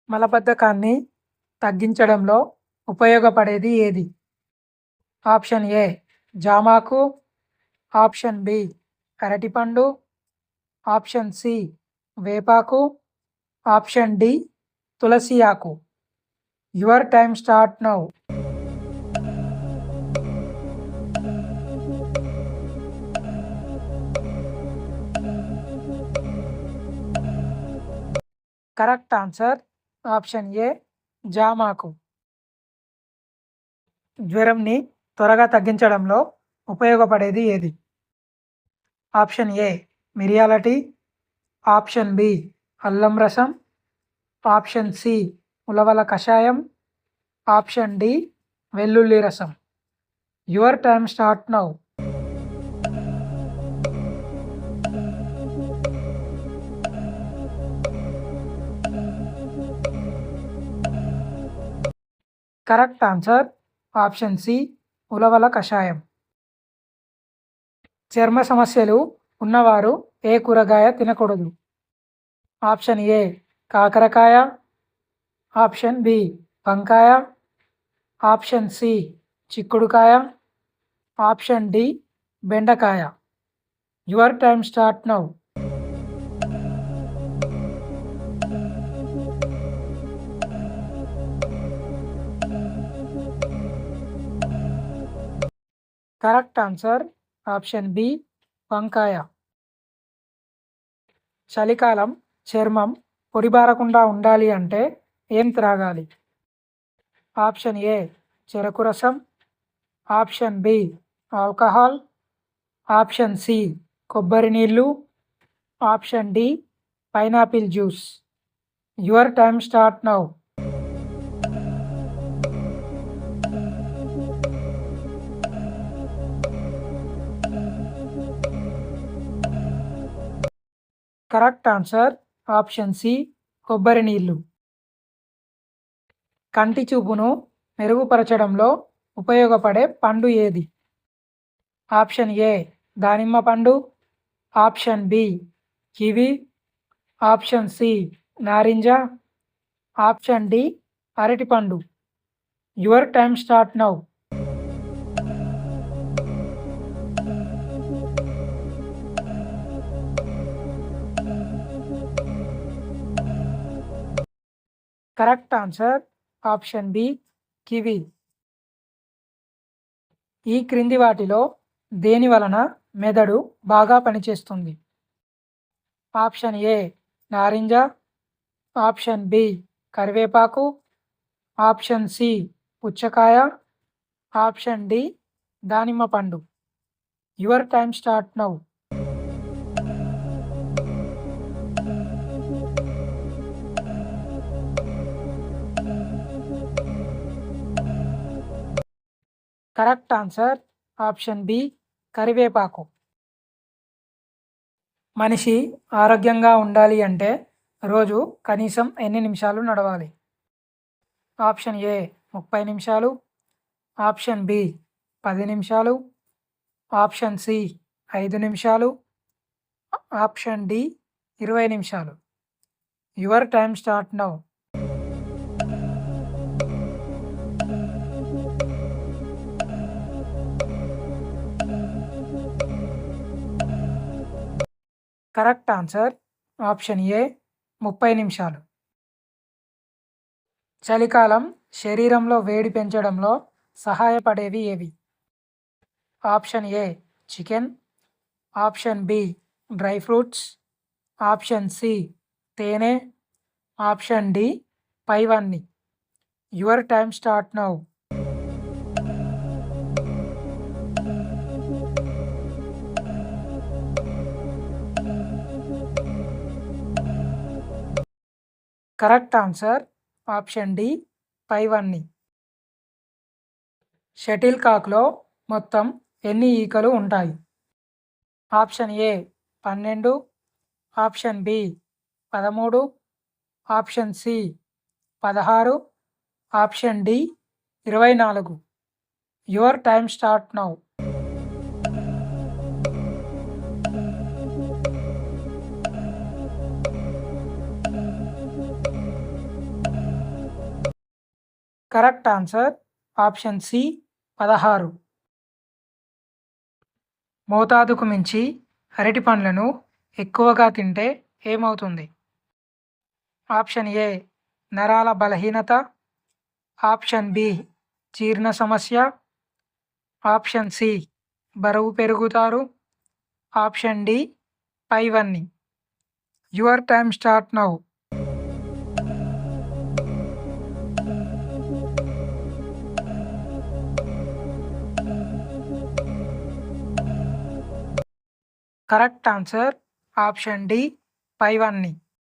మలబద్ధకాన్ని తగ్గించడంలో ఉపయోగపడేది ఏది? ఆప్షన్ ఏ జామాకు, ఆప్షన్ బి అరటిపండు, ఆప్షన్ సి వేపాకు, ఆప్షన్ డి తులసి ఆకు. Your time start now. Correct answer option A జామాకు. జ్వరంని త్వరగా తగ్గించడంలో ఉపయోగపడేది ఏది? ఆప్షన్ ఏ మిరియాల టీ, ఆప్షన్ బి అల్లం రసం, ఆప్షన్ సి ఉలవల కషాయం, ఆప్షన్ డి వెల్లుల్లి రసం. Your time start now. Correct answer option C ఉలవల కషాయం. చర్మ సమస్యలు ఉన్నవారు ఏ కూరగాయ తినకూడదు? ఆప్షన్ ఏ కాకరకాయ, ఆప్షన్ బి వంకాయ, ఆప్షన్ సి చిక్కుడుకాయ, ఆప్షన్ డి బెండకాయ. Your time start now. Correct answer option B వంకాయ. చలికాలం చర్మం పొడిబారకుండా ఉండాలి అంటే ఏం త్రాగాలి? ఆప్షన్ ఏ చెరకు రసం, option B alcohol, option C కొబ్బరి నీళ్ళు, option D pineapple juice. Your time start now. Correct answer option C కొబ్బరి నీళ్ళు. కంటి చూపును మెరుగుపరచడంలో ఉపయోగపడే పండు ఏది? ఆప్షన్ ఏ దానిమ్మ పండు, option B kiwi, option C నారింజ, ఆప్షన్ డి అరటిపండు. Your time start now. Correct answer option B kiwi. ఈ క్రింది వాటిలో దేని వలన మెదడు బాగా పనిచేస్తుంది? ఆప్షన్ ఏ నారింజ, ఆప్షన్ బి కరివేపాకు, ఆప్షన్ సి పుచ్చకాయ, ఆప్షన్ డి దానిమ్మ పండు. Your time start now. Correct answer option B కరివేపాకు. మనిషి ఆరోగ్యంగా ఉండాలి అంటే రోజు కనీసం ఎన్ని నిమిషాలు నడవాలి? ఆప్షన్ ఏ 30 నిమిషాలు, ఆప్షన్ బి 10 నిమిషాలు, ఆప్షన్ సి 5 నిమిషాలు, ఆప్షన్ డి 20 నిమిషాలు. Your time start now. Correct answer option A 30 నిమిషాలు. చలికాలం శరీరంలో వేడి పెంచడంలో సహాయపడేవి ఏవి? Option A chicken, option B dry fruits, option C తేనె, ఆప్షన్ డి పైవన్నీ. Your time start now. Correct answer option D పైవన్నీ. షటిల్ కాక్లో మొత్తం ఎన్ని ఈకలు ఉంటాయి? Option A 12, option B 13, option C 16, option D 24. Your time start now. Correct answer option C 16. మోతాదుకు మించి అరటి పండ్లను ఎక్కువగా తింటే ఏమవుతుంది? ఆప్షన్ ఏ నరాల బలహీనత, ఆప్షన్ బి జీర్ణ సమస్య, ఆప్షన్ సి బరువు పెరుగుతారు, ఆప్షన్ డి పైవన్నీ. Your time start now. Correct answer option D పైవన్నీ.